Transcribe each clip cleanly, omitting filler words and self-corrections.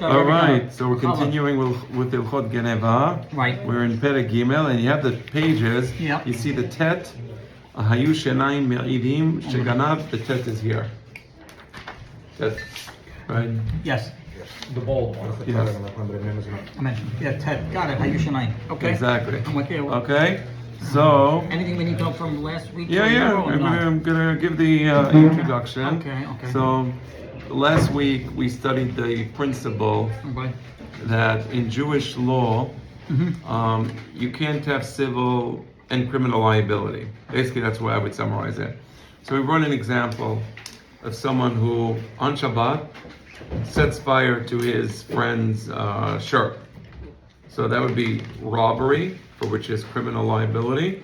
All right, so we're continuing with Ilchot Geniva. Right. We're in Perek Gimel, and you have the pages. Yep. You see the Tet. Hayu Shenayim Me'idim Sheganav. The Tet is here. Tet, right? Yes. The bold one. Yes. I mentioned. Yeah, Ted. Got it. Hayushanayim. Okay. Exactly. I'm with you. Okay. So. Anything we need to know from last week? Yeah. I'm gonna give the introduction. Okay. So, last week we studied the principle Okay. that in Jewish law, you can't have civil and criminal liability. Basically, that's why I would summarize it. So we run an example of someone who, on Shabbat, sets fire to his friend's shirt. So that would be robbery, for which is criminal liability.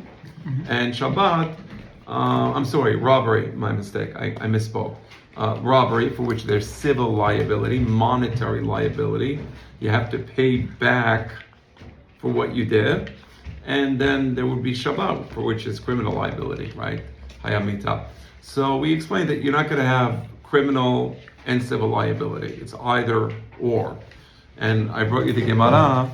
And Shabbat, robbery, my mistake, I misspoke. Robbery, for which there's civil liability, monetary liability. You have to pay back for what you did. And then there would be Shabbat, for which is criminal liability, right? Hayamita. So we explained that you're not going to have criminal and civil liability. It's either or. And I brought you the Gemara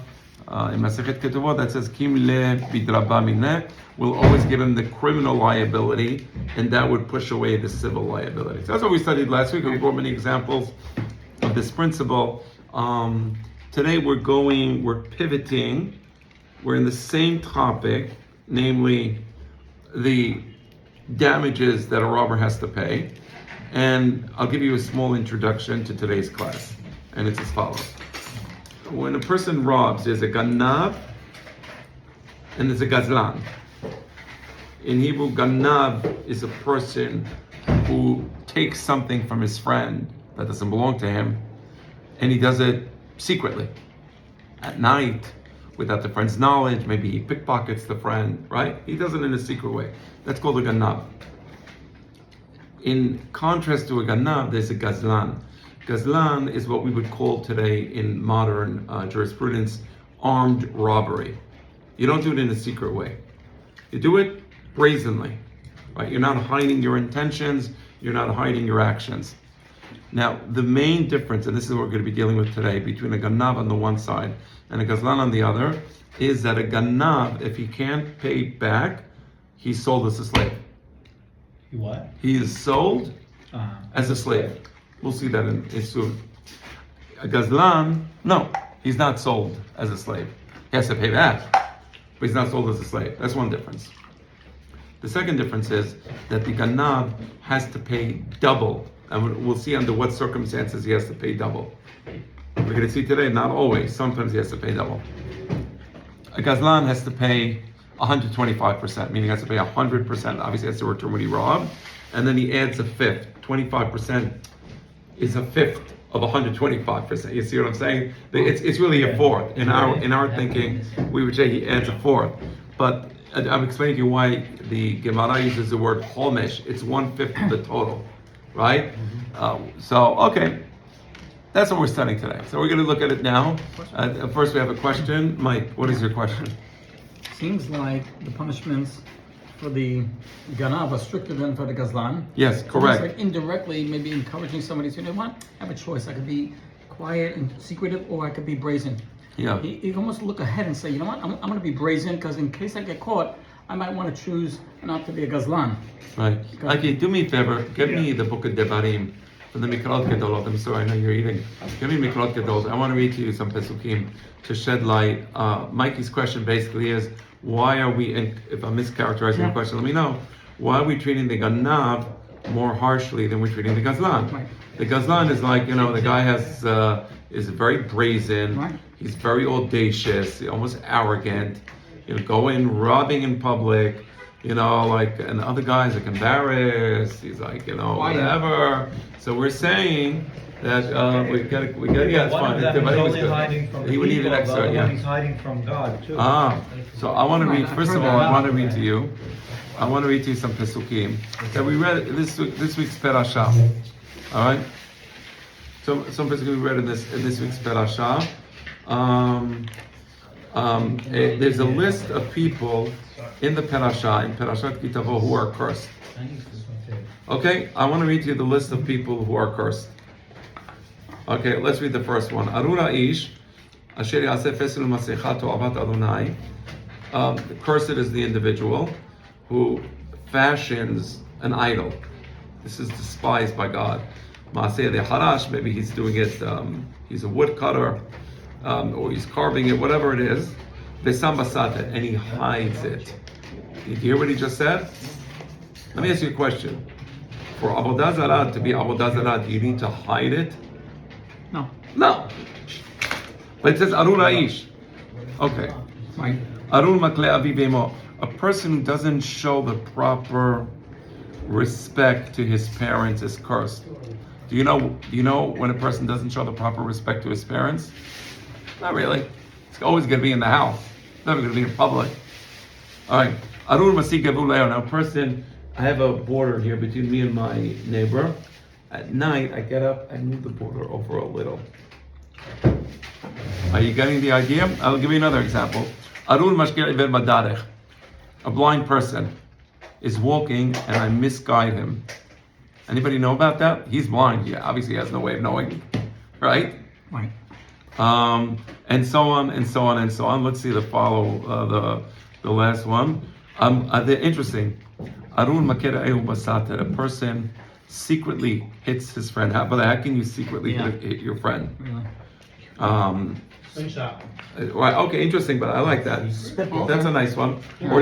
in Masechet Ketuvot that says, Kim le bidraba mineh. We'll always give him the criminal liability, and that would push away the civil liability. So that's what we studied last week. We brought many examples of this principle. Today we're pivoting. We're in the same topic, namely the damages that a robber has to pay. And I'll give you a small introduction to today's class. And it's as follows. When a person robs, there's a ganav and there's a gazlan. In Hebrew, ganav is a person who takes something from his friend that doesn't belong to him, and he does it secretly, at night, without the friend's knowledge. Maybe he pickpockets the friend, right? He does it in a secret way. That's called a ganav. In contrast to a ganav, there's a gazlan. Gazlan is what we would call today in modern jurisprudence armed robbery. You don't do it in a secret way. You do it brazenly, right? You're not hiding your intentions. You're not hiding your actions. Now, the main difference, and this is what we're going to be dealing with today, between a ganav on the one side and a gazlan on the other, is that a ganav, if he can't pay back, he's sold as a slave. What? He is sold as a slave. We'll see that in soon. A gazlan, no, he's not sold as a slave. He has to pay back, but he's not sold as a slave. That's one difference. The second difference is that the ganav has to pay double. And we'll see under what circumstances he has to pay double. We're going to see today, not always. Sometimes he has to pay double. A gazlan has to pay 125%, meaning he has to pay 100%. Obviously, that's the return when he robbed. And then he adds a fifth. 25% is a fifth of 125%. You see what I'm saying? It's really a fourth. In our thinking, we would say he adds a fourth. But I'm explaining to you why the Gemara uses the word chomesh. It's 1/5 of the total. Right? Okay. That's what we're studying today. So we're going to look at it now. First, we have a question. Mike, what is your question? Seems like the punishments for the ganav are stricter than for the gazlan. Yes, correct. Like indirectly, maybe encouraging somebody to say, you know what? I have a choice. I could be quiet and secretive, or I could be brazen. Yeah. You can almost look ahead and say, you know what? I'm going to be brazen because in case I get caught, I might want to choose not to be a gazlan. Right. Okay, do me a favor. Give me the book of Devarim from the Mikrot Gedolot. I'm sorry, I know you're eating. Give me Mikrot Gedolot. I want to read to you some Pesukim to shed light. Mikey's question basically is, why are we, and if I'm mischaracterizing the question, let me know. Why are we treating the ganav more harshly than we're treating the gazlan? Right. The gazlan is like, the guy is very brazen. Right. He's very audacious, almost arrogant. Going robbing in public, and the other guy's like embarrassed. He's like, whatever. So we're saying that we got. Yeah, it's fine. He would need an extra. Yeah. He's hiding from God too. So I want to read. First of all, I want to read to you. I want to read to you some pesukim that we read this week's parasha. All right. So some pesukim we read in this week's parasha. There's a list of people in the parasha, in Parashat Kitavo, who are cursed. Okay, I want to read to you the list of people who are cursed. Okay, let's read the first one. Arura ish, asher yaseh fesel u'masecha to'avat Adonai. Cursed is the individual who fashions an idol. This is despised by God. Maaseh de harash, maybe he's doing it, he's a woodcutter, or he's carving it, whatever it is. Vesam basata, and he hides it. Did you hear what he just said? Let me ask you a question. For Avodah Zarah to be Avodah Zarah, do you need to hide it? No. No. But it says Arur Aish. Okay. Right. Arur Makle Avi Bemo. A person who doesn't show the proper respect to his parents is cursed. Do you know when a person doesn't show the proper respect to his parents? Not really. It's always going to be in the house. It's never going to be in public. All right. Arur Masik Gavu Leo. Now, a person, I have a border here between me and my neighbor. At night, I get up, I move the border over a little. Are you getting the idea? I'll give you another example. Arur Mashkir Iver Badarech. A blind person is walking and I misguide him. Anybody know about that? He's blind. He obviously has no way of knowing, right? Right. And so on and so on and so on. Let's see the last one. They're interesting. Arun makera ehu basata. A person secretly hits his friend. How can you secretly hit your friend? Really? Slingshot. Right. Okay. Interesting, but I like that. That's a nice one. Or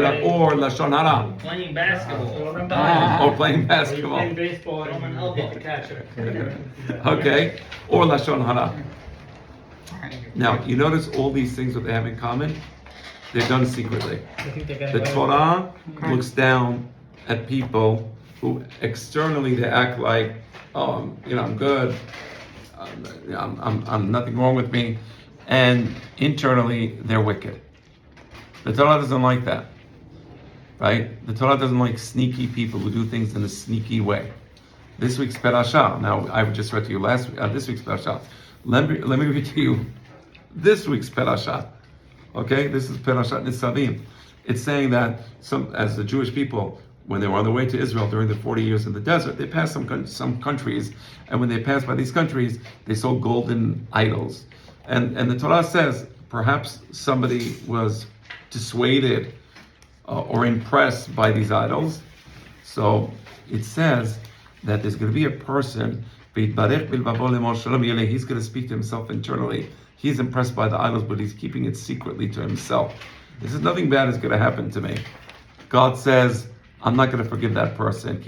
lashon hara. Playing basketball. Or playing basketball. Playing baseball. I don't want to elbow the catcher. Okay. Or lashon hara. Now, you notice all these things that they have in common? They're done secretly. The Torah looks down at people who externally they act like, I'm good, I'm nothing wrong with me, and internally they're wicked. The Torah doesn't like that, right? The Torah doesn't like sneaky people who do things in a sneaky way. This week's Perashah. Now, I just read to you this week's Perashah. Let me read to you this week's Perashah. Okay, this is Perashat Nisavim. It's saying that as the Jewish people, when they were on the way to Israel during the 40 years in the desert, they passed some countries, and when they passed by these countries, they saw golden idols. And the Torah says perhaps somebody was dissuaded or impressed by these idols. So it says that there's going to be a person, he's going to speak to himself internally. He's impressed by the idols, but he's keeping it secretly to himself. This is nothing bad is going to happen to me. God says, I'm not going to forgive that person.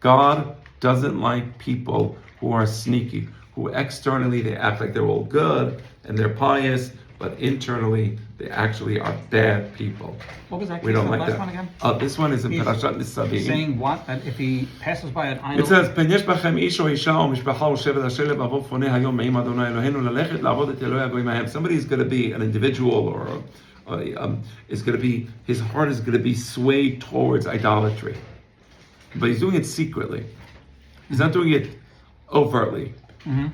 God doesn't like people who are sneaky, who externally they act like they're all good and they're pious, but internally they actually are bad people. What was that? We don't the like last that. one again? This one is in Parashat Nisavim. Saying what? That if he passes by an idol. It says, "Pen yesh bachem ish o isha o mishpacha o shevet asher lebavo foneh hayom me'im Adonai Eloheinu lelechet la'avod et Elokei hagoyim hahem." Somebody's going to be an individual, or is going to be, his heart is going to be swayed towards idolatry, but he's doing it secretly. He's not doing it overtly.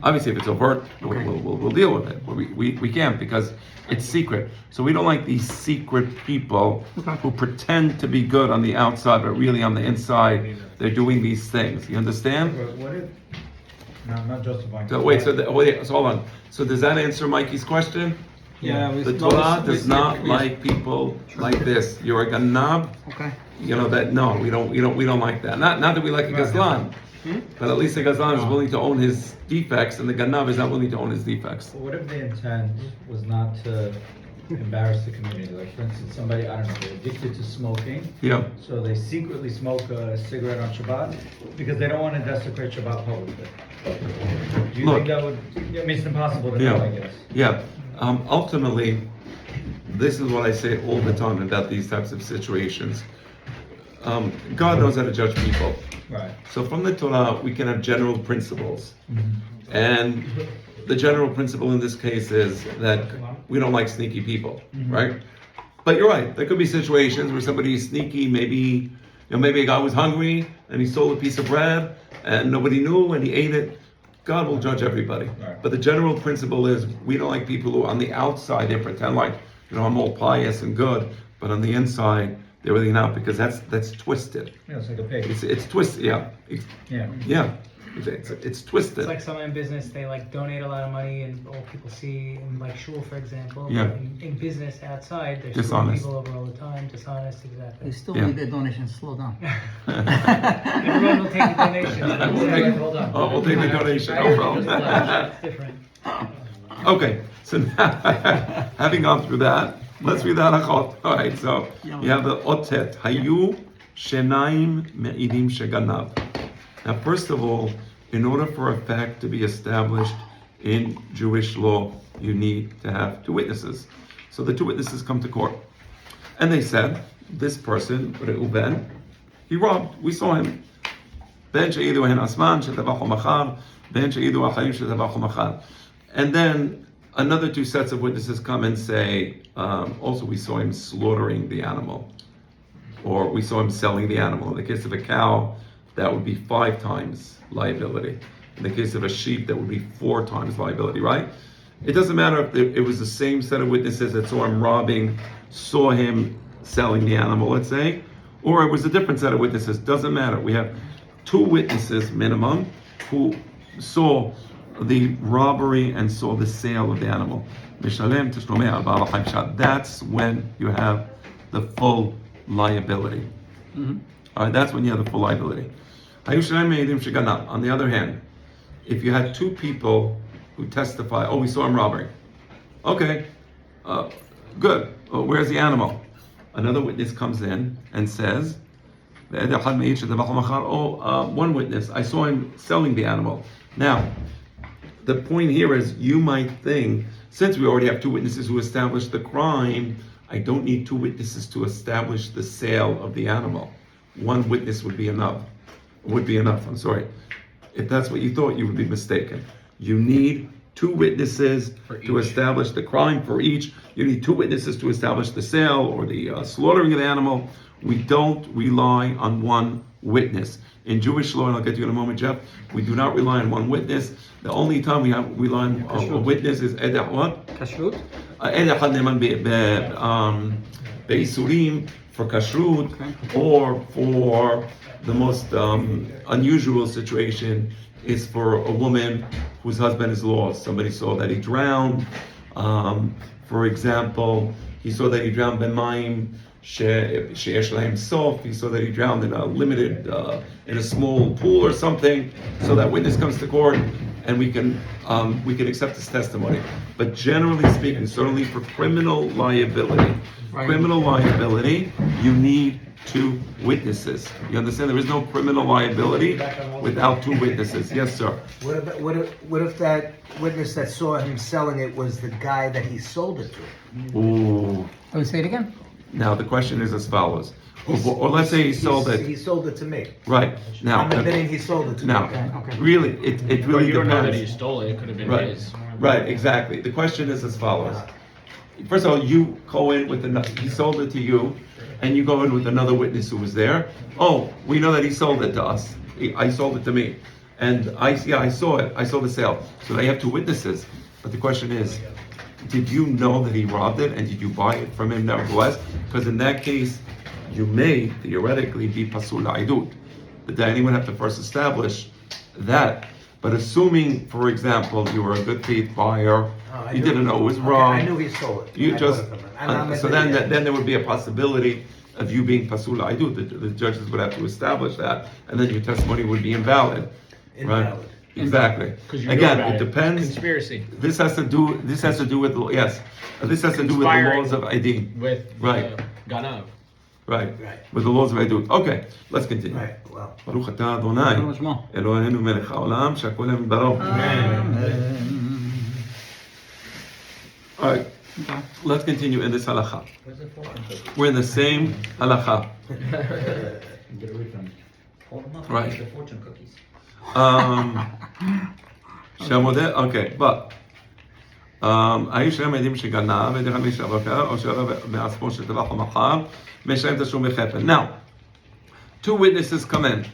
Obviously, if it's overt, we'll deal with it. But we can't because it's secret. So we don't like these secret people who pretend to be good on the outside, but really on the inside, they're doing these things. You understand? But what if? No, I'm not justifying. So so hold on. So does that answer Mikey's question? Yeah. The Torah does not like people like this. You're a ganab. Okay. You know that? No, we don't like that. Not that we like a gazlan. But at least the gazlan is willing to own his defects, and the ganav is not willing to own his defects. But what if the intent was not to embarrass the community? Like, for instance, somebody, I don't know, they're addicted to smoking. Yeah. So they secretly smoke a cigarette on Shabbat because they don't want to desecrate Shabbat publicly. Do you think that would? It makes it impossible to know, I guess. Yeah. Ultimately, this is what I say all the time about these types of situations. God knows how to judge people. Right. So from the Torah, we can have general principles. And the general principle in this case is that we don't like sneaky people, right? But you're right. There could be situations where somebody is sneaky. Maybe a guy was hungry and he stole a piece of bread and nobody knew and he ate it. God will judge everybody. Right. But the general principle is we don't like people who on the outside, they pretend like, I'm all pious and good, but on the inside, they're really not, because that's twisted. Yeah, it's like a pig. It's twisted, yeah. Yeah. Yeah. It's twisted. It's like someone in business, they like donate a lot of money and all people see in like shul, for example. Yeah. But in business outside, they're Dishonest. screwing people over all the time, dishonest, They exactly. still Yeah. need their donations. Slow down. Everyone will take a donation. Hold on. Oh, we'll take the donation, no problem. It's different. Okay, so now, having gone through that, let's read the halachot. All right, so you have the otet. Hayu shenaim me'idim sheganav. Now, first of all, in order for a fact to be established in Jewish law, you need to have two witnesses. So the two witnesses come to court. And they said, this person, Reuben, he robbed. We saw him. Ben she'idu hen asman shetabachu machar, ben she'idu achayim shetabachu machar. And then another two sets of witnesses come and say, also we saw him slaughtering the animal, or we saw him selling the animal. In the case of a cow, that would be 5 times liability. In the case of a sheep, that would be 4 times liability, right? It doesn't matter if it was the same set of witnesses that saw him robbing, saw him selling the animal, let's say, or it was a different set of witnesses. Doesn't matter. We have 2 witnesses minimum who saw the robbery and saw the sale of the animal. That's when you have the full liability. All right, that's when you have the full liability. On the other hand, if you had 2 people who testify, oh, we saw him robbing. Okay, good. Well, where's the animal? Another witness comes in and says, one witness, I saw him selling the animal. Now, the point here is you might think, since we already have 2 witnesses who established the crime, I don't need 2 witnesses to establish the sale of the animal. 1 witness would be enough. I'm sorry. If that's what you thought, you would be mistaken. You need 2 witnesses to establish the crime for each. You need 2 witnesses to establish the sale or the slaughtering of the animal. We don't rely on 1 witness. In Jewish law, and I'll get to you in a moment, Jeff, we do not rely on 1 witness. The only time we rely on a witness is Edeh what? Kashrut? Edeh had neman be'isurim for kashrut, or for the most unusual situation is for a woman whose husband is lost. Somebody saw that he drowned. For example, he saw that he drowned b'mayim she'esh lahem sof. He saw that he drowned in a limited, in a small pool or something. So that witness comes to court, and we can accept his testimony. But generally speaking, certainly for criminal liability, you need 2 witnesses. You understand? There is no criminal liability without 2 witnesses. Yes, sir. What if that witness that saw him selling it was the guy that he sold it to? Ooh. Can we say it again? Now the question is as follows. Or let's say he sold it. He sold it to me. Right. Now. I'm admitting he sold it to me. Now, Okay. really, it really You don't know that he depends. stole it. It could have been Right. his. Right. Exactly. The question is as follows. First of all, you go in with he sold it to you, and you go in with another witness who was there. Oh, we know that he sold it to us. I sold it to me, and I saw it. I saw the sale. So they have 2 witnesses. But the question is, did you know that he robbed it, and did you buy it from him nevertheless? Because in that case, you may theoretically be pasul la'idut. The Dayanim would have to first establish that. But assuming, for example, you were a good faith buyer, you didn't know it was wrong. I knew he sold it. You I just bought it from him. so then there would be a possibility of you being pasul la'idut. The judges would have to establish that, and then your testimony would be invalid. Right? Invalid. Exactly. 'Cause you know Again, about it depends. Conspiracy This has to do with This has to do with the laws of ID. with Right. Ganav. Right. Right. With the laws of ID. Okay, let's continue. Right, well. ברוך אתה אדוני, אלוהינו מלך העולם, שהכל הם ברוך. All right, let's continue in this halacha. We're in the same halacha. Right. Okay, but האיש שהם עדים שגנב, ודרך מי שבקר, או שהרב מעצמו שטבח או מכר, משלם תשלום בכפל. Now, 2 witnesses come in.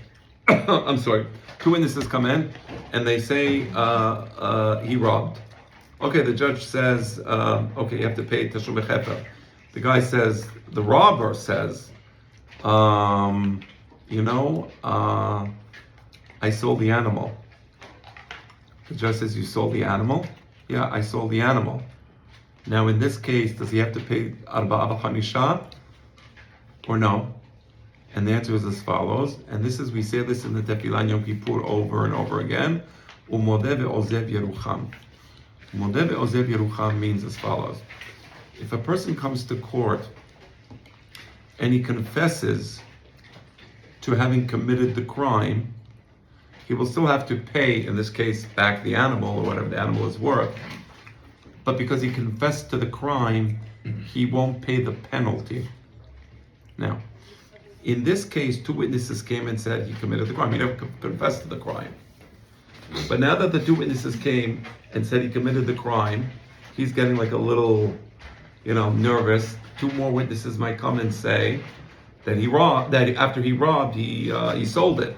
I'm sorry. 2 witnesses come in, and they say he robbed. Okay, the judge says, okay, you have to pay tashum b'chefer. The guy says, the robber says, I sold the animal. The judge says, you sold the animal? Yeah, I sold the animal. Now in this case, does he have to pay Arba'a Khamisha or no? And the answer is as follows, and this is, we say this in the Tefillah Yom Kippur over and over again, Umodeh ve'ozev yerucham. Umodeh ve'ozev yerucham means as follows. If a person comes to court and he confesses to having committed the crime, he will still have to pay, in this case, back the animal or whatever the animal is worth. But because he confessed to the crime, he won't pay the penalty. Now, in this case, two witnesses came and said he committed the crime. He never confessed to the crime. But now that the two witnesses came and said he committed the crime, he's getting like a little, nervous. Two more witnesses might come and say that after he robbed, he sold it.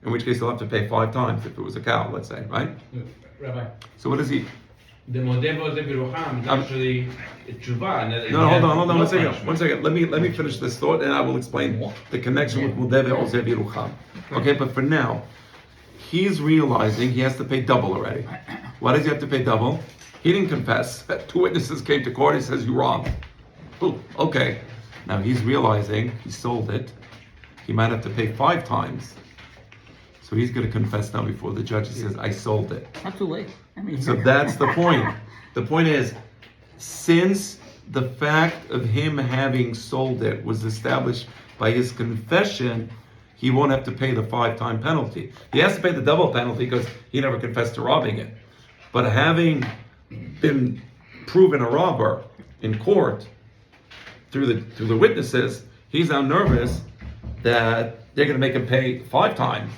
In which case he'll have to pay 5 times if it was a cow, let's say, right? Rabbi, So what is he? the modeh ve'ozev yerucham is actually a tshuva. No, hold on, one second. Let me finish this thought, and I will explain the connection with modeh ve'ozev yerucham. Okay, but for now, he's realizing he has to pay double already. Why does he have to pay double? He didn't confess. 2 witnesses came to court. He says you robbed. Oh, okay. Now he's realizing he sold it. He might have to pay 5 times. So he's going to confess now before the judge. He says, I sold it. Not too late. So that's the point. The point is, since the fact of him having sold it was established by his confession, he won't have to pay the 5-time penalty. He has to pay the double penalty because he never confessed to robbing it. But having been proven a robber in court through the witnesses, he's now nervous that they're going to make him pay 5 times.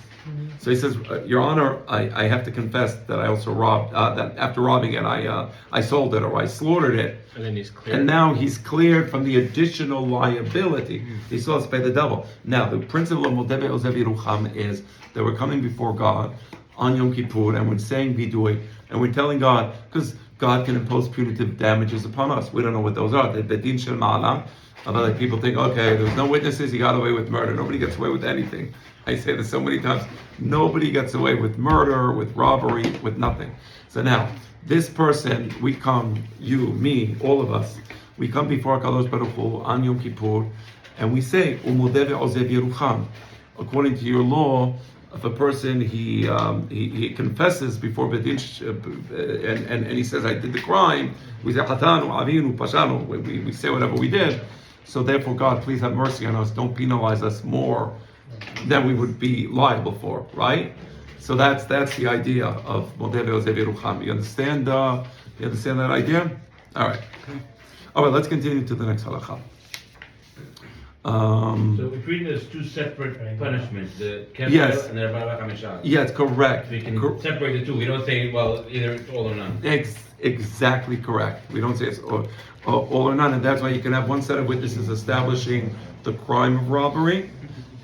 So he says, Your Honor, I have to confess that I also robbed, that after robbing it, I sold it or I slaughtered it. And then he's cleared. And now he's cleared from the additional liability. He still has to pay the double. Now, the principle of Modeh ve'ozev yerucham is that we're coming before God on Yom Kippur and we're saying vidui, and we're telling God, because God can impose punitive damages upon us. We don't know what those are. The bedin shel ma'ala. Like people think, okay, there's no witnesses, he got away with murder. Nobody gets away with anything. I say this so many times. Nobody gets away with murder, with robbery, with nothing. So now, this person, we come, you, me, all of us, we come before Kadosh Baruch Hu on Yom Kippur, and we say, Umodeh ve'ozev yerucham. According to your law, if a person he confesses before Bedin and he says, I did the crime, we say hatanu, avinu, pashanu, we say whatever we did. So therefore, God, please have mercy on us. Don't penalize us more than we would be liable for, right? So that's the idea of Modeh ve'ozev yerucham. You understand? You understand that idea? All right. All right. Let's continue to the next halakha. So we're treating it as 2 separate punishments, the kefir Yes. and the Arba'a Khamisha. Yes, correct. We can separate the 2. We don't say, well, either it's all or none. Exactly correct. We don't say it's all or none, and that's why you can have one set of witnesses establishing the crime of robbery,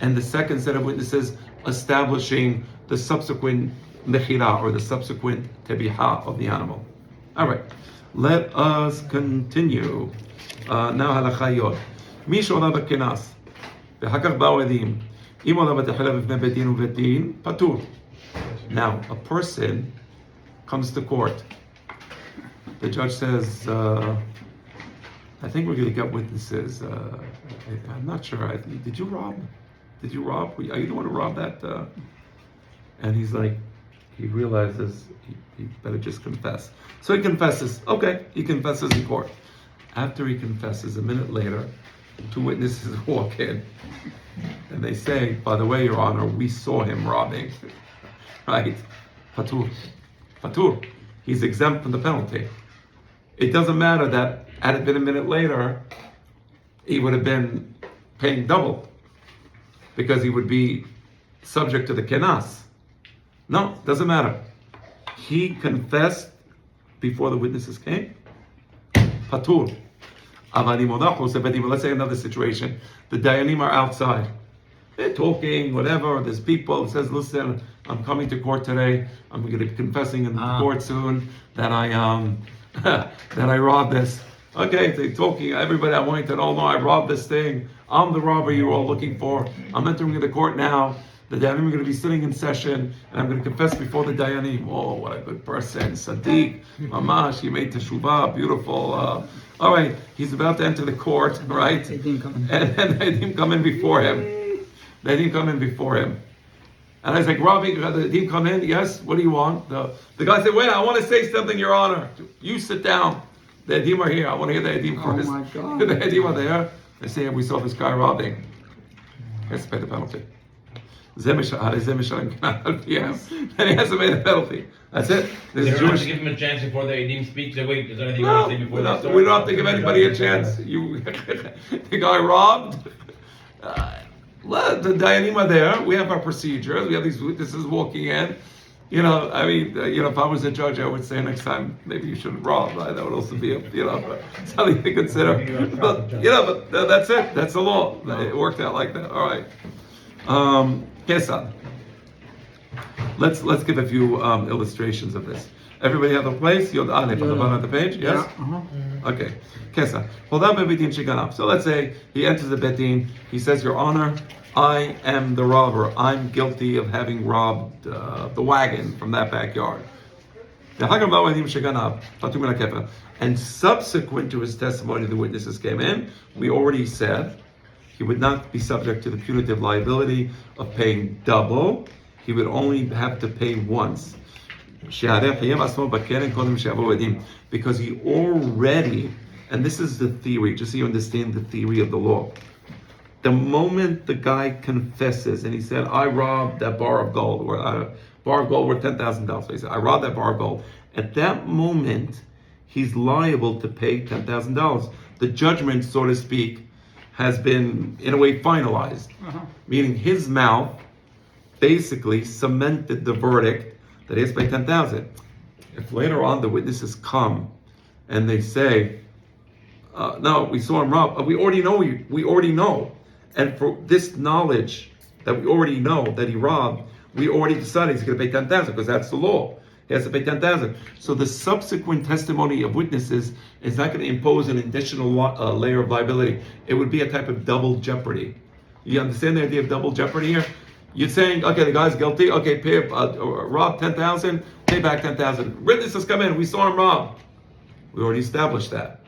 and the second set of witnesses establishing the subsequent mechira or the subsequent tebiha of the animal. All right, let us continue. Now halakha yod. מי שעולה בכנס, ואחר כך באו עדים, אם עולה בתחילה בפני בית דין ובית דין, פטור. Now, a person comes to court. The judge says, I think we're going to get witnesses. I'm not sure. Did you rob? Did you rob? Are you the one who robbed that? And he's like, he realizes he better just confess. So he confesses. Okay, he confesses in court. After he confesses, a minute later, 2 witnesses walk in and they say, by the way, Your Honor, we saw him robbing. Right? Patur. Patur. He's exempt from the penalty. It doesn't matter that had it been a minute later, he would have been paying double because he would be subject to the kenas. No, doesn't matter. He confessed before the witnesses came. Patur. Let's say another situation. The Dayanim are outside. They're talking, whatever. There's people. It says, listen, I'm coming to court today. I'm going to be confessing in court soon that I that I robbed this. Okay, they're talking. Everybody, I want you to know, no, I robbed this thing. I'm the robber you're all looking for. I'm entering the court now. The Dayanim are going to be sitting in session, and I'm going to confess before the Dayanim. Oh, what a good person, Sadiq, Mamash, he made teshuvah, beautiful. All right, he's about to enter the court, right? They didn't come in. And they didn't come in before him. They didn't come in before him. And I was like, Rabbi, the Edim come in? Yes, what do you want? The guy said, wait, I want to say something, Your Honor. You sit down. The Edim are here. I want to hear the Edim Oh first. my God. The Edim are there. They say, we saw this guy robbing. He has to pay the penalty. Then he has to pay the penalty. That's it. They This don't have Jewish. to give him a chance before they didn't speak. Say, wait, is there anything you want to say before they start? We don't have to give anybody a chance. The guy robbed. The Dayanim are there. We have our procedures. We have these witnesses walking in. If I was a judge, I would say next time maybe you shouldn't rob. That would also be something to consider. But that's it. That's the law. It worked out like that. All right. Kesan. Let's give a few illustrations of this. Everybody have a place? Yod Aleph on the bottom of the page? Yes? Okay. Kesa. So let's say he enters the Betin. He says, Your Honor, I am the robber. I'm guilty of having robbed the wagon from that backyard. And subsequent to his testimony, the witnesses came in. We already said he would not be subject to the punitive liability of paying double. He would only have to pay once. Because he already, and this is the theory, just so you understand the theory of the law. The moment the guy confesses and he said, I robbed that bar of gold, or a bar of gold worth $10,000. So he said, I robbed that bar of gold. At that moment, he's liable to pay $10,000. The judgment, so to speak, has been, in a way, finalized. Meaning his mouth basically cemented the verdict that he has to pay $10,000. If later on the witnesses come and they say, no, we saw him rob, we already know, we already know. And for this knowledge that we already know that he robbed, we already decided he's going to pay $10,000 because that's the law. He has to pay $10,000. So the subsequent testimony of witnesses is not going to impose an additional layer of liability. It would be a type of double jeopardy. You understand the idea of double jeopardy here? You're saying, okay, the guy's guilty. Okay, pay rob $10,000, pay back $10,000. Witnesses come in. We saw him rob. We already established that.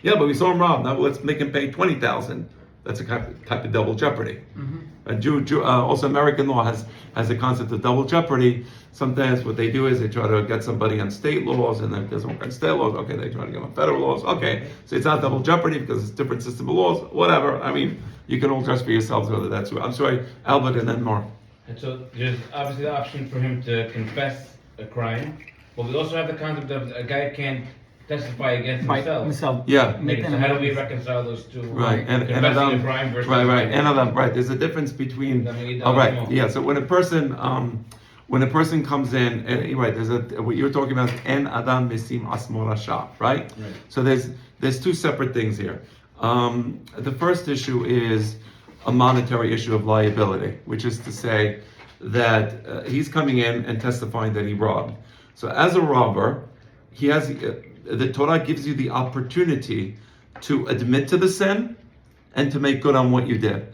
Yeah, but we saw him rob. Now let's make him pay $20,000. That's a type of double jeopardy. Also, American law has a concept of double jeopardy. Sometimes what they do is they try to get somebody on state laws, and then it doesn't work on state laws. Okay, they try to get on federal laws. Okay, so it's not double jeopardy because it's a different system of laws. Whatever. I mean, you can all judge for yourselves whether that's. I'm sorry, Albert, and then Mark. And so there's obviously the option for him to confess a crime, but we also have the concept of a guy can't testify against himself. Yeah. Okay, so how do we reconcile those two? Right, and Confessing a crime versus right. There's a difference between. Yeah. So when a person comes in, right, what you're talking about is en adam mesim asmo rasha, right? So there's two separate things here. The first issue is a monetary issue of liability, which is to say that he's coming in and testifying that he robbed. So as a robber, he has. The Torah gives you the opportunity to admit to the sin and to make good on what you did.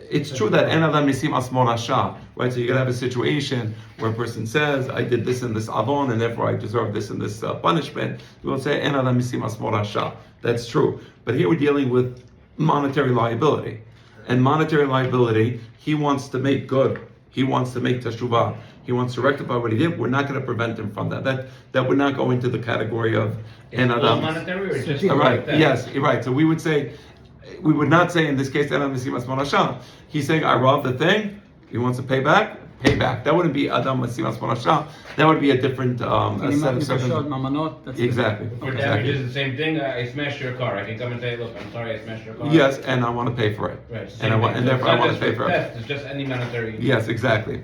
It's true that en adam mesim asmo rasha, right? So you're gonna have a situation where a person says, "I did this and this avon, and therefore I deserve this and this punishment." You will say en adam mesim asmo rasha. That's true. But here we're dealing with monetary liability, and monetary liability, he wants to make good. He wants to make teshuvah. He wants to rectify what he did. We're not going to prevent him from that. That would not go into the category of en adam. Monetary or just right? like that? Yes, you're right. So we would not say in this case en adam mesim asmo rasha. He's saying, I robbed the thing. He wants to pay back. That wouldn't be adam mesim asmo rasha. That would be a different set of circumstances. Exactly. For damages, the same thing. I smashed your car. I can come and say, look, I'm sorry, I smashed your car. Yes, and I want to pay for it. Right. And therefore I want to pay for it. It's just any monetary. Yes, exactly.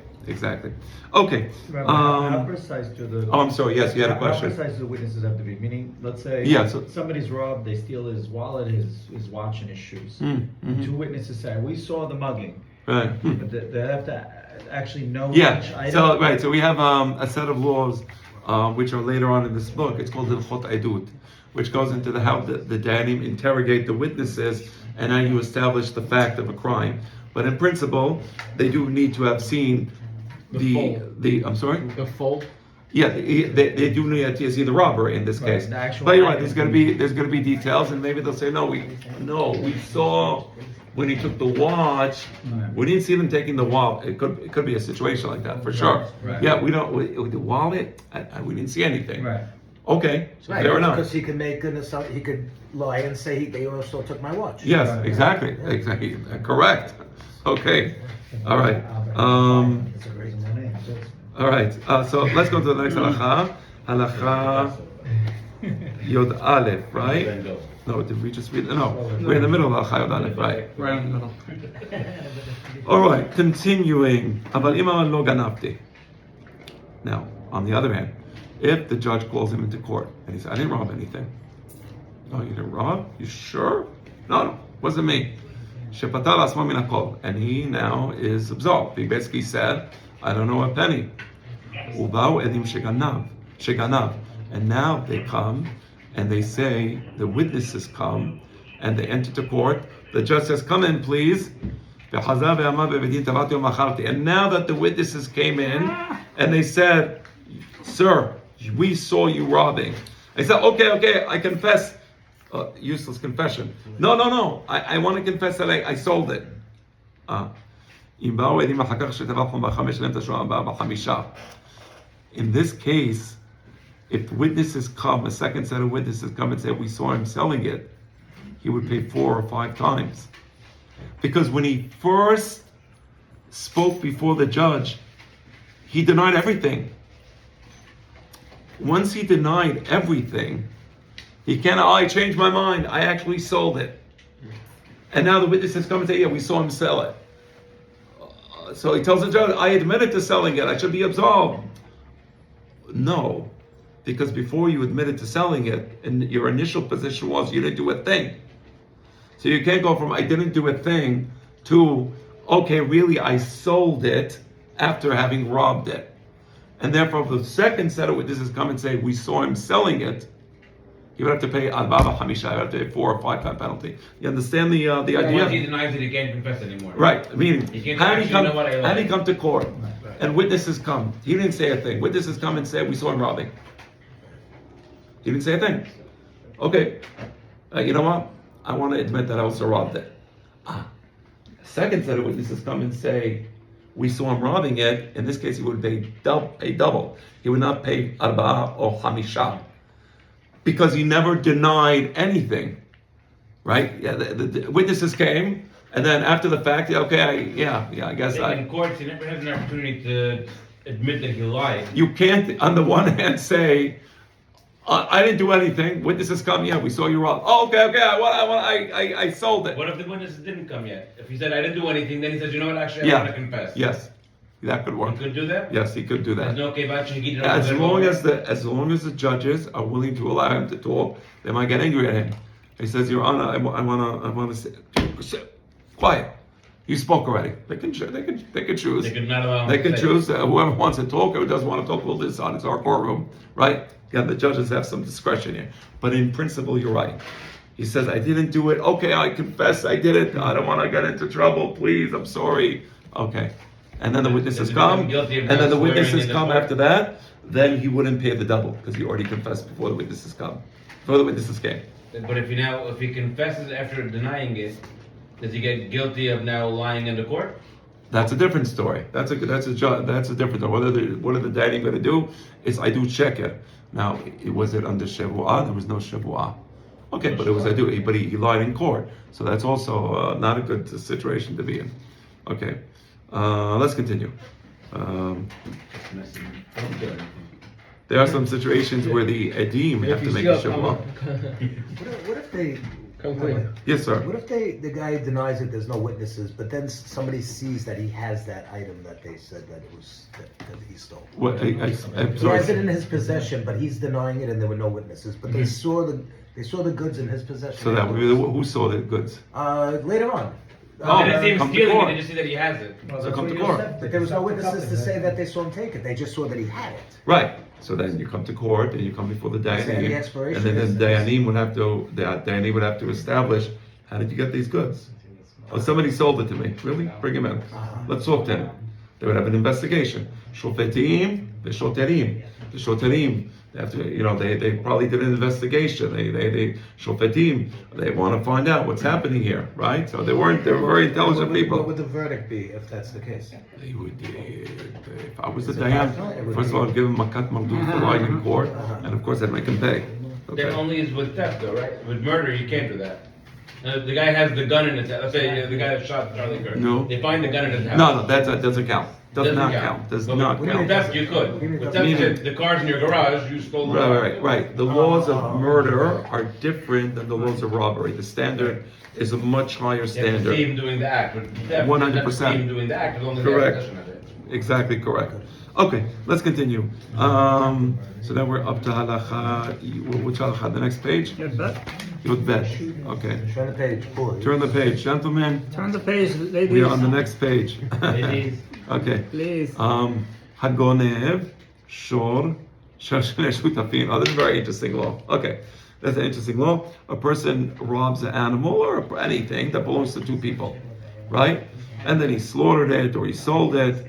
Okay. How precise do the? Oh, I'm sorry. Yes, you had a question. How precise do the witnesses have to be? Meaning, let's say somebody's robbed, they steal his wallet, his watch, and his shoes. Two witnesses say, we saw the mugging. Right. But they have to actually know Yeah. each item. So we have a set of laws which are later on in this book. It's called the Chot Edut, which goes into how the Dayanim interrogate the witnesses and how you establish the fact of a crime. But in principle, they do need to have seen the I'm sorry? The full. Yeah, they do need to see the robbery in this Right, case. the actual But you're right. item. There's gonna be details, and maybe they'll say we saw when he took the watch. Right. We didn't see them taking the wallet. It could be a situation like that for sure. Right. Yeah, the wallet. We didn't see anything. Right. Okay, Right, fair enough. because he could make an assumption, he could lie and say they also took my watch. Yes, Right. exactly. Correct. Okay. All right. That's a great name. All right. So let's go to the next halacha. Halacha Yod Aleph, right? No, did we just read? No, we're in the middle of halacha Yod Aleph, right? Right in the middle. All right. Continuing. Aval ima lo ganavti. Now, on the other hand, if the judge calls him into court and he says, "I didn't rob anything." Oh, you didn't rob? You sure? No, wasn't me. Shepatal asma min hakol, and he now is absolved. He basically said, "I don't know a penny." Ubau edim sheganav, and now they come and they say the witnesses come and they enter to court. The judge says, "Come in, please." And now that the witnesses came in and they said, "Sir, we saw you robbing." I said, okay, I confess. Useless confession. No. I want to confess that I sold it. In this case, if witnesses come, a second set of witnesses come and say, "We saw him selling it," he would pay 4 or 5 times. Because when he first spoke before the judge, he denied everything. Once he denied everything, he can't, I changed my mind, I actually sold it. And now the witnesses come and say, "Yeah, we saw him sell it." So he tells the judge, "I admitted to selling it, I should be absolved." No, because before you admitted to selling it, and your initial position was you didn't do a thing. So you can't go from "I didn't do a thing" to "Okay, really I sold it after having robbed it." And therefore, if the second set of witnesses come and say, "We saw him selling it," he would have to pay al-baba hamisha, he would have to pay 4 or 5 time penalty. You understand the Once he idea? denies it, he can't confess anymore. Right. I mean, He can't had he actually know what I come like. to court and witnesses come, he didn't say a thing. Witnesses come and say, "We saw him robbing." He didn't say a thing. Okay, you know what? I want to admit that I also robbed it. Second set of witnesses come and say, "We saw him robbing it." In this case, he would pay double. He would not pay arba'ah or hamisha, because he never denied anything, right? Yeah, the witnesses came, and then after the fact, I guess In courts, he never has an opportunity to admit that he lied. you can't, on the one hand, say, "I didn't do anything." Witnesses come, "Yeah, we saw you rob." Oh, okay, I sold it. What if the witnesses didn't come yet? If he said, "I didn't do anything," then he says, "You know what, actually, I want to confess." Yes, that could He work. could do that? Yes, he could do There's that. no kevash and gidra. As long as the judges are willing to allow him to talk, they might get angry at him. He says, "Your Honor, I want to sit quiet. You spoke already." They can choose. They could not allow him They to can say choose. Whoever wants to talk or doesn't want to talk will decide. It's our courtroom, right? Yeah, the judges have some discretion here. But in principle, you're right. He says, "I didn't do it." Okay, I confess I did it. I don't want to get into trouble. Please, I'm sorry. Okay. And then the witnesses Does he become come. guilty of And then not the swearing witnesses in the come court? after that. Then he wouldn't pay the double because he already confessed before the witnesses come. Before the witnesses came. But if he confesses after denying it, does he get guilty of now lying in the court? That's a different story. That's a different story. What are the dating going to do? Is I do check it. Now, was it under Shevuah? There was no Shevuah. Okay, but it was but he lied in court. So that's also not a good situation to be in. Okay, let's continue. There are some situations where the edim have to make a Shevuah. What if they, Come clean. Yes, sir. what if the guy denies that there's no witnesses, but then somebody sees that he has that item that they said that he stole? What, I'm He has sorry. it in his possession, but he's denying it, and there were no witnesses. But they saw the goods in his possession. So that who saw the goods? Later on. Oh, They didn't see him come to stealing court. it, they just see that he has it. So come to court. But there was no witnesses to say that they saw him take it. They just saw that he had it. Right. So then you come to court and you come before the Is there any Dayanim, expiration and then is the this? Dayanim would have to establish, how did you get these goods? Oh, somebody sold it to me. Really? Bring him in. Let's talk to him. They would have an investigation. Shofetim, v'shoterim. The shoterim, they have to, they probably did an investigation. They shofetim, they want to find out what's happening here, right? So they were very intelligent What people. would the verdict be if that's the case? They would, if I was the Dayan, first of all, I'd give him makat mardut for lying in court, and of course I'd make him pay. Okay. That only is with theft, though, right? With murder, you can't do that. The guy has the gun in his house. Let's say the guy that shot Charlie Kirk. No. They find the gun in his house. No, that doesn't count. Does not count. Does But not with count. theft, you could. With theft, the car's in your garage, you stole the car. Right. The laws of murder are different than the laws of robbery. The standard is a much higher You have to see standard. him doing the act. But theft, 100%. You have to see him doing the act as long as they have Correct. possession of it. Exactly correct. Okay, let's continue. So now we're up to halacha. Which halacha? The next page? Get back. Yud bet. Okay. Turn the page, please. Turn the page, gentlemen. Turn the page, ladies. We are on the next page. Ladies. Okay. Please. Hagonev, shor, shashne shutafin. Oh, this is a very interesting law. Okay, that's an interesting law. A person robs an animal or anything that belongs to two people, right? And then he slaughtered it or he sold it.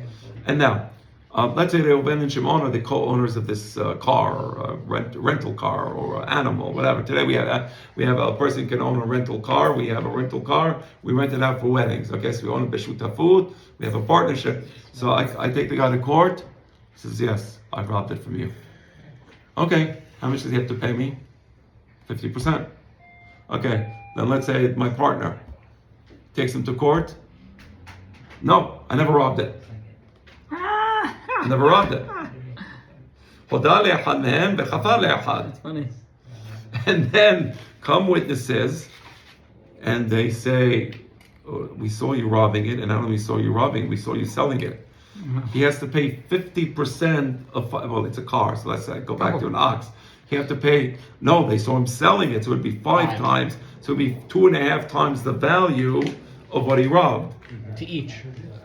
And now, let's say Reuven and Shimon are the co-owners of this car, or rental car, or animal, whatever. Today we have a person can own a rental car. We have a rental car. We rent it out for weddings. Okay, so we own a b'shutafut. We have a partnership. So I take the guy to court. He says, yes, I robbed it from you. Okay, how much does he have to pay me? 50%. Okay, then let's say my partner takes him to court. No, I never robbed it. I never robbed it. Funny. And then come witnesses, and they say, oh, we saw you robbing it, and not only saw you robbing, we saw you selling it. He has to pay 50% of, well, it's a car, so let's say, go back to an ox. He have to pay, no, they saw him selling it, so it'd be 5 times, so it'd be 2.5 times the value of what he robbed. To each.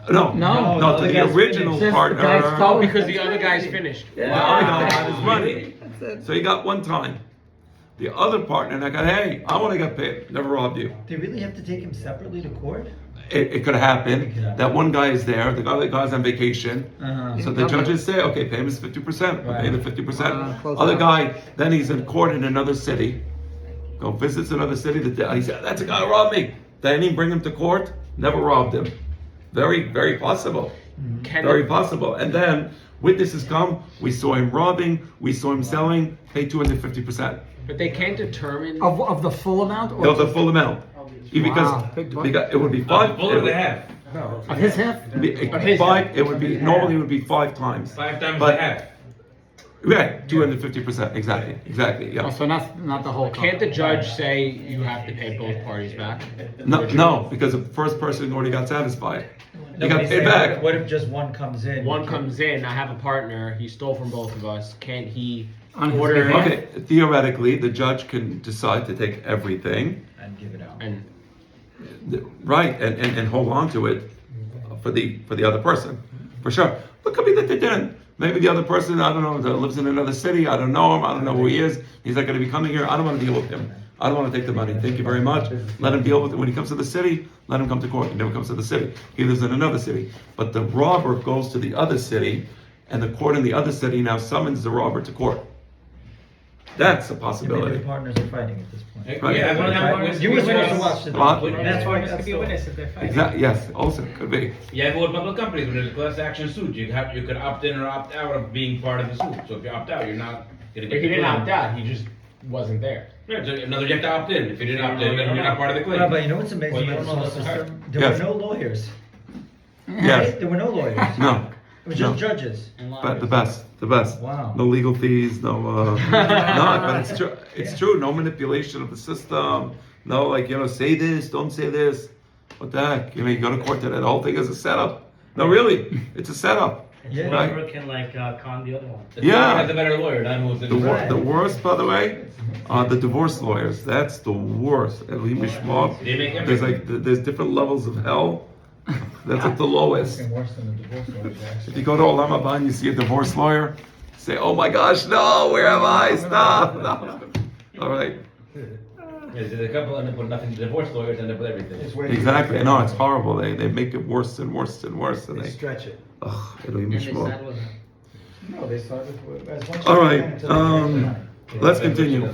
No, No, to the original Just the partner. guy's stolen. Because the other guy's finished. The other guy got his money. So he got one time. The other partner, I got, hey, I want to get paid. Never robbed you. They really have to take him separately to court? It could happen that one guy is there, the guy's on vacation. So the judges say, okay, pay him his 50%. We'll pay the 50%. close Other enough. guy, then he's in court in another city. Go visits another city. He said, that's a guy who robbed me. Then he bring him to court. Never robbed him. Very, very possible. Very possible. And then witnesses come. We saw him robbing. We saw him selling. Pay 250%. But they can't determine. Of the full amount? Or No, the full amount. Because Big buck. it would be 5. Full of the half. Of his half? It would be 5. It would be normally it would be 5 times. 5 times But- the half. Right, 250%. Exactly. Oh, Yeah. so not the whole. Can't the judge say you have to pay both parties back? No, because the first person already got satisfied. He No, got he's paid saying, back. What if just one comes in? One comes in, I have a partner, he stole from both of us. Can't he On his order behalf? Okay, theoretically, the judge can decide to take everything, And give it out. and right, and hold on to it for the other person, for sure. But could be that they didn't. Maybe the other person, I don't know, that lives in another city. I don't know him. I don't know who he is. He's not going to be coming here. I don't want to deal with him. I don't want to take the money. Thank you very much. Let him deal with it. When he comes to the city, let him come to court. He never comes to the city. He lives in another city. But the robber goes to the other city, and the court in the other city now summons the robber to court. That's a Maybe possibility. the partners are fighting at this point. Right. Yeah, One of them but- partners You could were be supposed to witness. watch the What? documentary. That's why That's could be a the- witness if they're fighting. Exactly. Yes. Also could be. Yeah, but with public companies, when there's a class action suit, you could opt in or opt out of being part of the suit. So if you opt out, you're not gonna If get. he the didn't claim. opt out, he just wasn't there. Yeah, so another you have to opt in. If you didn't opt in, then you're not part of the claim. Well, but you know what's amazing Well, you about don't know this whole that's system? There Yes. were no lawyers. Yes. Right? There were no lawyers. No. It was just No. judges. But the best. Wow. No legal fees, no, no, but it's true. It's true. No manipulation of the system. No, say this, don't say this. What the heck? You go to court today. The whole thing is a setup. No, really, it's a setup. Yeah. Right? Whoever can con the other one. The Yeah. lawyer has a better lawyer, not who's in the The worst, by the way, are the divorce lawyers. That's the worst. Elohim Yishmor. They make There's everything. there's different levels of hell. That's at the lowest. It's worse than the divorce lawyers, actually. If you go to Olam Haba and you see a divorce lawyer, say, "Oh my gosh, no! Where am I? Stop!" No. All right. There's a couple end up with nothing. Divorce lawyers end up with everything. It's where Exactly. No, it's horrible. They make it worse and worse and worse, and They they. stretch it. Ugh, Elohim Yishmor. No, they started with as much. All as right, they can until they get the money. Let's continue.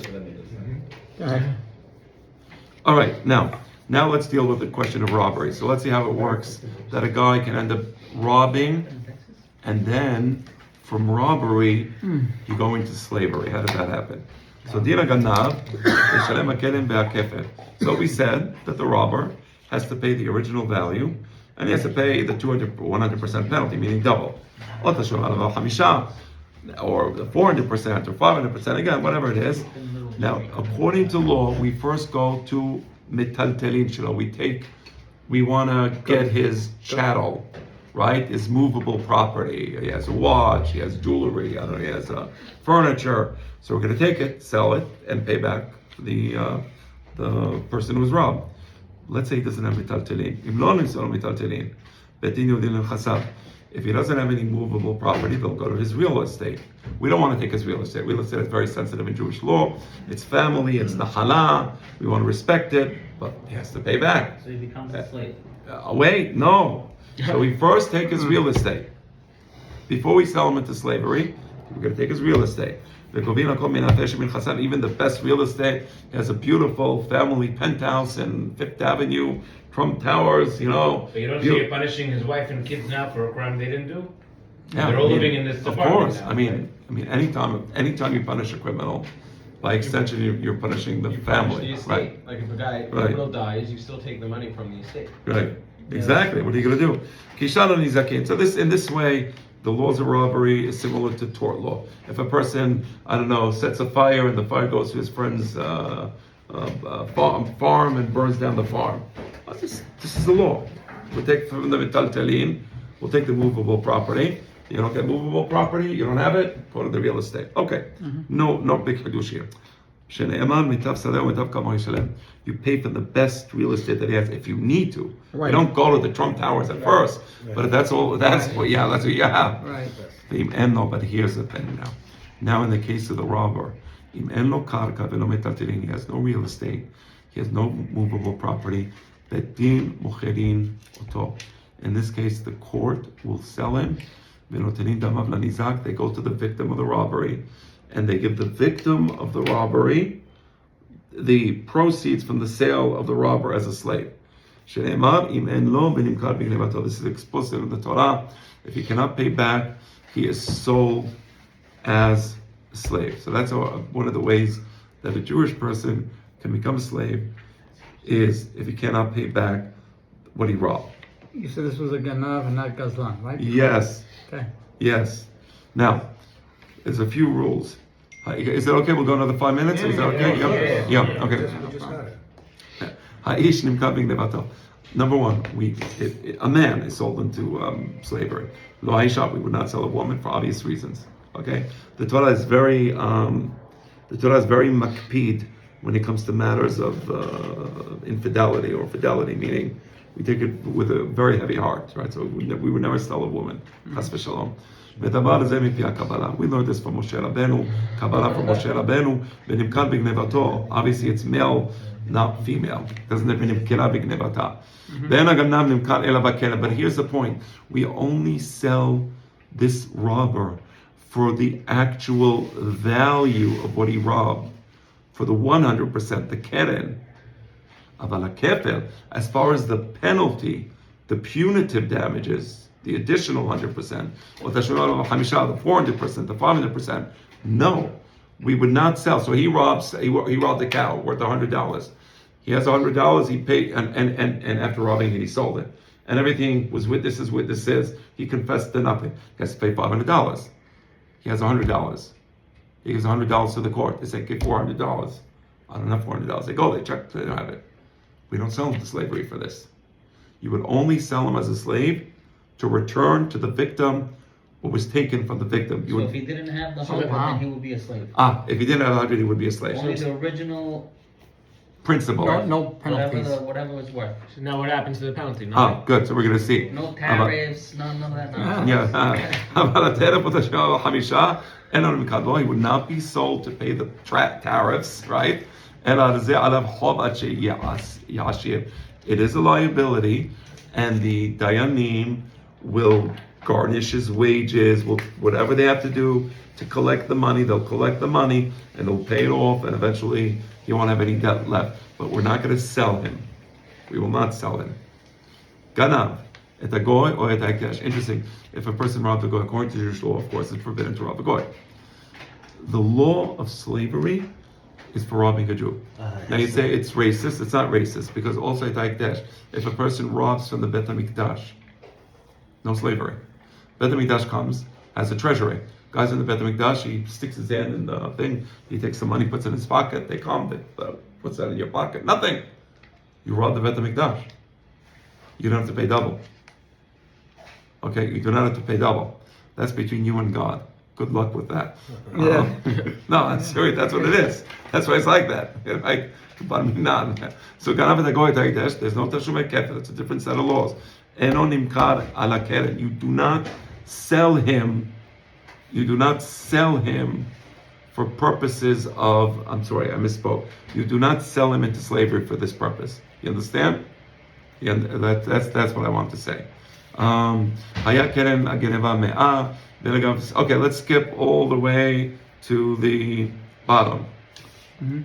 All right, now let's deal with the question of robbery. So let's see how it works. That a guy can end up robbing, and then from robbery, you go into slavery. How does that happen? So Dina Ganav, so we said that the robber has to pay the original value, and he has to pay the 100% penalty, meaning double. Or the 400% or 500%, again, whatever it is. Now, according to law, we first go to metaltelin shelo. We want to get his chattel, right? His movable property. He has a watch, he has jewelry, I don't know, he has furniture. So we're going to take it, sell it, and pay back the person who was robbed. Let's say he doesn't have metaltelin. If he doesn't have any movable property, they'll go to his real estate. We don't want to take his real estate. Real estate is very sensitive in Jewish law. It's family, it's nahala. We want to respect it, but he has to pay back. So he becomes a slave. Wait, no. So we first take his real estate. Before we sell him into slavery, we're going to take his real estate. Even the best real estate has a beautiful family penthouse in Fifth Avenue, Trump Towers, you know. But you don't see you're punishing his wife and kids now for a crime they didn't do? Yeah, They're all living in this Of apartment course. now, I mean, anytime you punish a criminal, by extension, you're punishing the family. The estate. Right. Like if a guy, Right. criminal dies, you still take the money from the estate. Right. Exactly. What are you going to do? Kishan nizakin. So in this way, the laws of robbery is similar to tort law. If a person, I don't know, sets a fire and the fire goes to his friend's farm and burns down the farm, this is the law. We'll take from the metaltelin, we'll take the movable property. You don't get movable property, you don't have it, go to the real estate. Okay. No big hadush here. You pay for the best real estate that he has if you need to. Right. You don't go to the Trump Towers at first. But if that's what you have. Right. But here's the thing now. Now in the case of the robber, he has no real estate, he has no movable property. In this case, the court will sell him. They go to the victim of the robbery, and they give the victim of the robbery the proceeds from the sale of the robber as a slave. This is explicit in the Torah. If he cannot pay back, he is sold as a slave. So that's one of the ways that a Jewish person can become a slave, is if he cannot pay back what he robbed. You said this was a ganav and not gazlan, right? Yes. Okay. Yes. Now, there's a few rules. Is it okay? We'll go another 5 minutes. Is that okay? Yeah. Okay. We just got it. Ha'ish nimkabing levato. Number one, a man is sold into slavery. Lo ha'isha, we would not sell a woman for obvious reasons. Okay, the Torah is very makpid when it comes to matters of infidelity or fidelity, meaning we take it with a very heavy heart, right? So we would never sell a woman. Chas v'shalom. We learned this from Moshe Rabbeinu, Kabbalah from Moshe Rabbeinu. V'nimkad b'gnevato. Obviously, it's male, not female. Doesn't it mean nimkira b'gnevata? But here's the point: we only sell this robber for the actual value of what he robbed, for the 100%, the keren. As far as the penalty, the punitive damages, the additional 100%, or the 400%, the 500%, no, we would not sell. So he robbed a cow worth $100. He has $100. He paid, and after robbing it, he sold it, and everything was witnesses. He confessed to nothing. He has to pay $500. He has $100. He gives $100 to the court. They say, give $400. I don't have $400. They go, they check, they don't have it. We don't sell him to slavery for this. You would only sell him as a slave to return to the victim what was taken from the victim. So if he didn't have the 100, then he would be a slave. If he didn't have 100, he would be a slave. Only the original, Principle. No penalties. whatever it's worth. So now what happens to the penalty? No. Good. So we're going to see. No tariffs, none of that nonsense. Yeah. He would not be sold to pay the tariffs, right? It is a liability, and the dayanim will garnish his wages, will whatever they have to do to collect the money. They'll collect the money and they'll pay it off, and eventually he won't have any debt left. But we're not going to sell him. We will not sell him. Ganav, et a goy or et a. Interesting. If a person robbed a goy, according to Jewish law, of course, it's forbidden to rob a goy. The law of slavery is for robbing a Jew. Now you say it's racist. It's not racist, because also et a. If a person robs from the Bet HaMikdash, no slavery. Bet HaMikdash comes, has a treasury. Guys in the Bet HaMikdash, he sticks his hand in the thing, he takes the money, puts it in his pocket, they come, puts that in your pocket. Nothing. You rob the Bet HaMikdash. You don't have to pay double. Okay, you do not have to pay double. That's between you and God. Good luck with that. Yeah. No, I'm serious, that's what it is. That's why it's like that. Like, so Ganav et Goy Taidesh, there's no Tashumei Kefir, it's a different set of laws. Eno nimkar ala keren. You do not sell him. You do not sell him for purposes of. I'm sorry, I misspoke. You do not sell him into slavery for this purpose. You understand? Yeah, that's what I want to say. Haya keren geniva me'ah. Okay, let's skip all the way to the bottom. Mm-hmm.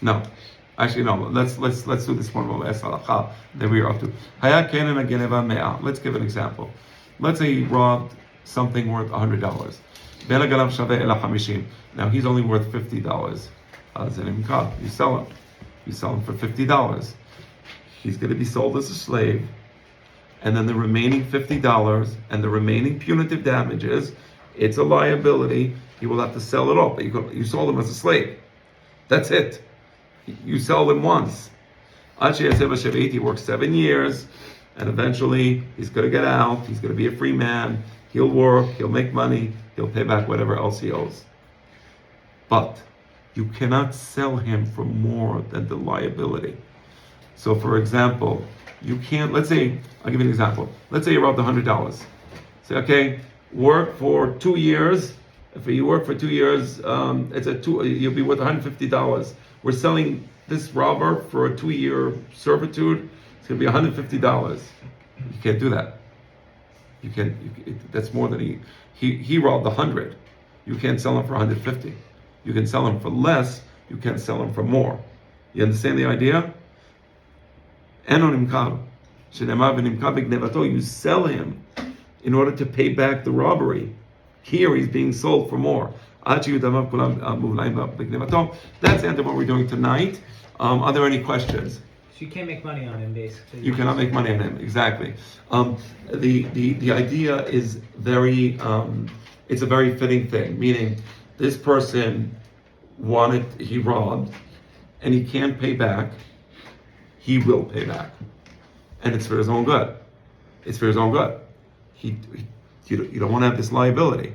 No. Actually, no. Let's do this one more. Then we are up to Haya Kenan Geniva Mea. Let's give an example. Let's say he robbed something worth $100. Now he's only worth $50. You sell him. You sell him for $50. He's going to be sold as a slave, and then the remaining $50 and the remaining punitive damages, it's a liability. He will have to sell it off. But you sold him as a slave. That's it. You sell him once. He works 7 years, and eventually he's going to get out. He's going to be a free man. He'll work. He'll make money. He'll pay back whatever else he owes. But you cannot sell him for more than the liability. So, for example, you can't. Let's say I'll give you an example. Let's say you robbed $100. Say, okay, work for 2 years. If you work for 2 years, you'll be worth $150. We're selling this robber for a 2-year servitude. It's going to be $150. You can't do that. You can't. That's more than he robbed 100. You can't sell him for 150. You can sell him for less. You can't sell him for more. You understand the idea? You sell him in order to pay back the robbery. Here he's being sold for more. That's the end of what we're doing tonight. Are there any questions? So you can't make money on him, basically. You cannot make money on him, exactly. The idea is very, it's a very fitting thing, meaning this person he robbed, and he can't pay back, he will pay back. And it's for his own good. It's for his own good. You don't want to have this liability.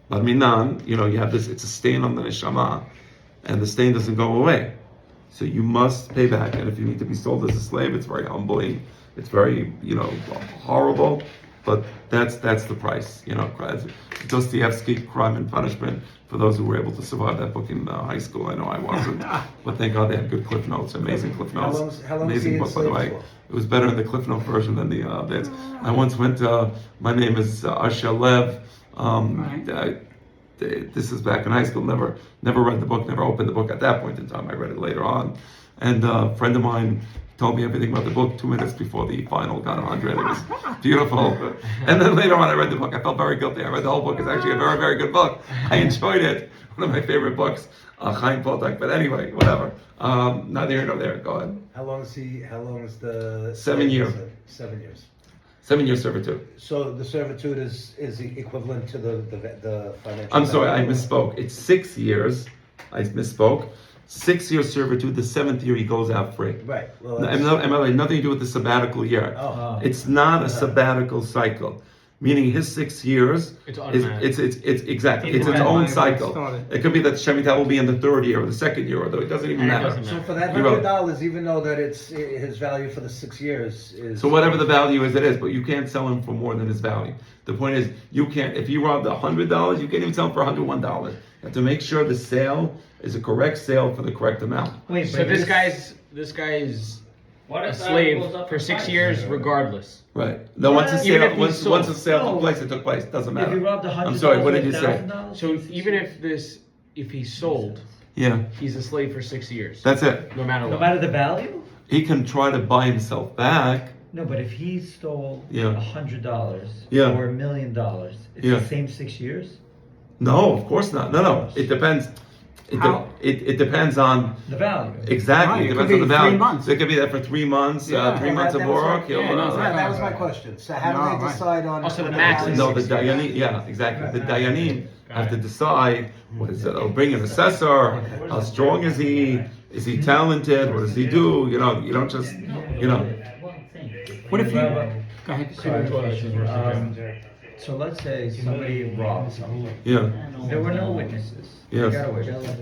But minan, you have this, it's a stain on the neshama, and the stain doesn't go away. So you must pay back, and if you need to be sold as a slave, it's very humbling, it's very, horrible, but that's the price, Dostoevsky, Crime and Punishment, for those who were able to survive that book in high school. I know I wasn't, but thank God they had good Cliff Notes, amazing Cliff Notes. How long was he amazing book, by the way. enslaved It was better in the Cliff Note version than the bits. I once went, my name is Arsha Lev, this is back in high school, never read the book, never opened the book at that point in time. I read it later on. And a friend of mine told me everything about the book 2 minutes before the final got 100. It was beautiful. And then later on I read the book. I felt very guilty. I read the whole book. It's actually a very, very good book. I enjoyed it. One of my favorite books, Chaim Poltak. But anyway, whatever. Neither here nor there. Go ahead. How long is the 7 years. 7 years. 7 year servitude. So the servitude is equivalent to the financial. I'm sorry, I value? misspoke. It's 6 years. I misspoke. 6 year servitude. The 7th year he goes out free. Right. Well, Nothing to do with the sabbatical year. Oh. It's not a sabbatical cycle. Meaning his 6 years It's is automatic. it's exactly it's its Right. own Right. cycle. Started. It could be that Shemitah will be in the 3rd year or the 2nd year, although it doesn't even It matter. doesn't matter. So for that You wrote- $100, even though that it's his value for the 6 years is. So whatever the value is, it is, but you can't sell him for more than his value. The point is, you can't. If you robbed $100, you can't even sell him for $101. You have to make sure the sale is a correct sale for the correct amount. Wait, So this guy's What a if that slave goes up for in 6 price? years regardless. Right. No, once a Even sale, if he's once sold. a sale No. took place, it took place. Doesn't If matter. you robbed $100, I'm sorry. What did you say? $1,000, So even if he's sold, Yeah, he's a slave for 6 years. that's it. No matter no what. matter the value? He can try to buy himself back. No, but if he stole Yeah. $100 Yeah. or $1 million, it's Yeah. the same 6 years? No, of course not. No. It depends. How? It depends on The value. exactly. Right, It it depends could on the be 3 value. months. So it could be that for 3 months, Yeah. 3 Well, months that of was work. my- he'll, Yeah, no, That was my question. So how do No, they right. decide on? Also, the on max value? is No, the 6 years. Dayanim, yeah, exactly. The Dayanim have to decide what is it. They'll bring an assessor. How strong is he? Is he talented? What does he do? You know, you don't just, you know. What if you? Well, Go ahead. So let's say somebody robbed someone. Yeah, There were no witnesses. Yes. They got away with it.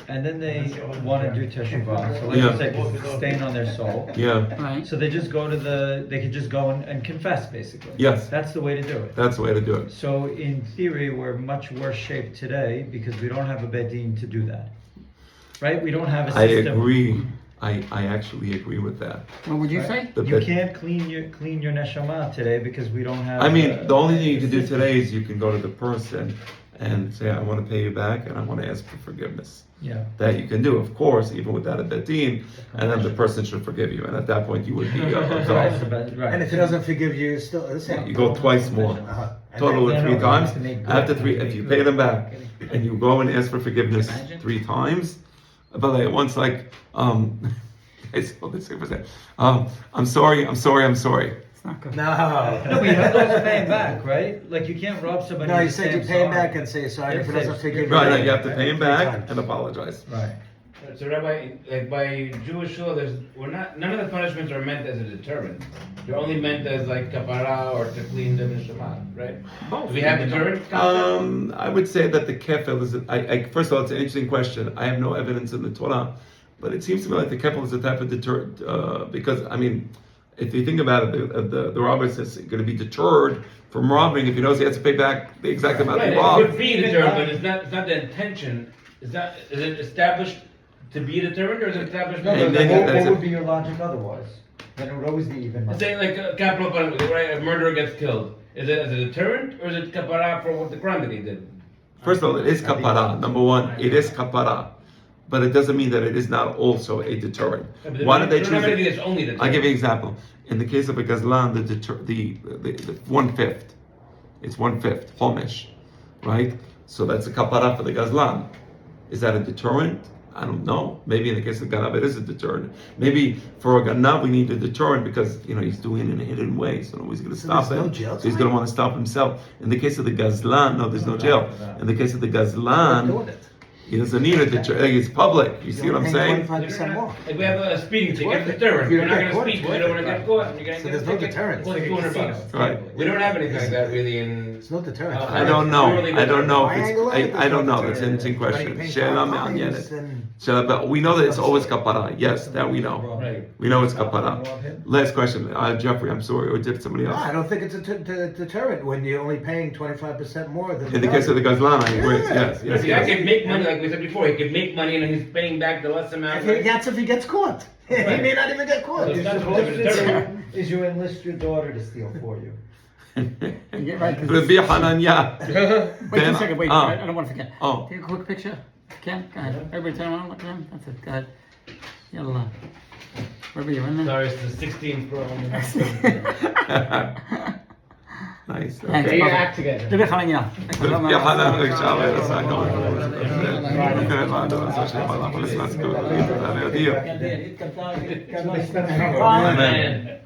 And then they want to do teshuvah. So like Yeah. you said, it's a stain on their soul. yeah. Right. So they just go to they could just go and confess, basically. Yes. That's the way to do it. That's the way to do it. So in theory, we're much worse shape today because we don't have a bedin to do that. Right? We don't have a I system. agree. I actually agree with that. What would you Right. say? The You bit- can't clean your neshama today because we don't have. I mean, the only thing you a can do system. today is you can go to the person and say, I want to pay you back and I want to ask for forgiveness. Yeah. That you can do, of course, even without a betin, and then the person should forgive you. And at that point, you would be That's the absolved. best, right. And if he doesn't forgive you, you're still the same. You go twice more. Uh-huh. And Total then- of No, 3 no, times. you have to make After good. 3, if you pay them back and you go and ask for forgiveness Imagine. 3 times, but like once like I saw this thing for a second. I'm sorry. It's not good. No, No. but you have to pay him back, right? Like you can't rob somebody. No, you and said say, you "I'm pay him sorry." back and say sorry if he Yes, doesn't yes. forgive Right, you. no, you have to pay him 3 back times. and apologize. Right. So Rabbi, like by Jewish law, none of the punishments are meant as a deterrent. They're only meant as like kapara or to clean the neshama, right? Both. Do we have deterrent concept? I would say that the kefil is. First of all, it's an interesting question. I have no evidence in the Torah, but it seems to me like the kefil is a type of deterrent because I mean, if you think about it, the robber is going to be deterred from robbing if he knows he has to pay back the exact amount Right, he it robbed. could be a deterrent, but it's not the intention. Is it established to be a deterrent, or is it established? No, And but then what that's would it. be your logic otherwise? Then it would always be even. Let's say like capital punishment, right? A murderer gets killed. Is it as a deterrent, or is it kapara for what the crime that he did? First of all, it is kapara. Number one, it is kapara, but it doesn't mean that it is not also a deterrent. Yeah, but Why did they don't choose have anything it? that's only deterrent. I'll give you an example. In the case of a gazlan, the 1/5, it's 1/5 homish, right? So that's a kapara for the gazlan. Is that a deterrent? I don't know. Maybe in the case of ganav, it is a deterrent. Maybe for a ganav, we need a deterrent because he's doing it in a hidden way, so nobody's going to So stop there's him. no jail So he's going to time? want to stop himself. In the case of the gazlan, no, there's no jail. In the case of the Doing gazlan, it. he doesn't need a deterrent. It's public. You see what I'm saying? 25% more. Like we have a speeding It's ticket, worth it's it. deterrent. If you We're not get going to caught, speed it's because we don't want worth to it. get caught. and You're going to So get there's a no ticket. deterrent. It's like $200. Right. We don't have anything like that really in. There's no deterrent. I I don't know. I don't know. My If angle it's, of it, I don't know. there's That's an interesting no question. deterrent. She'ela Paying me'anyenet. fines and- But we know that it's always kapara. Yes, that we know. Right. We know it's kapara. Last question, Jeffrey. I'm sorry, or did somebody No, else? I don't think it's a deterrent when you're only paying 25% more than. In the case of the gazlan, I agree. Yeah. Yes, yes, See, I yes. could make money, like we said before. He could make money and he's paying back the less amount. That's if he gets caught. He may not even get caught. So You're that's supposed what to- deterrent. Is you enlist your daughter to steal for you? Yeah, right, 'cause Rabbi Hananya. Wait Ben- a second, wait, ah. I don't want to forget. Oh. Take a quick picture. Ken, go ahead. Everybody turn around, look at him. That's it, go ahead. Yalla. Wherever you're in there. Sorry, it's the 16th Pro. Nice. Thanks, Okay. brother. act together. Rabbi Hananya. Rabbi Hanan, Shalom, Sakom. Okay, Amen.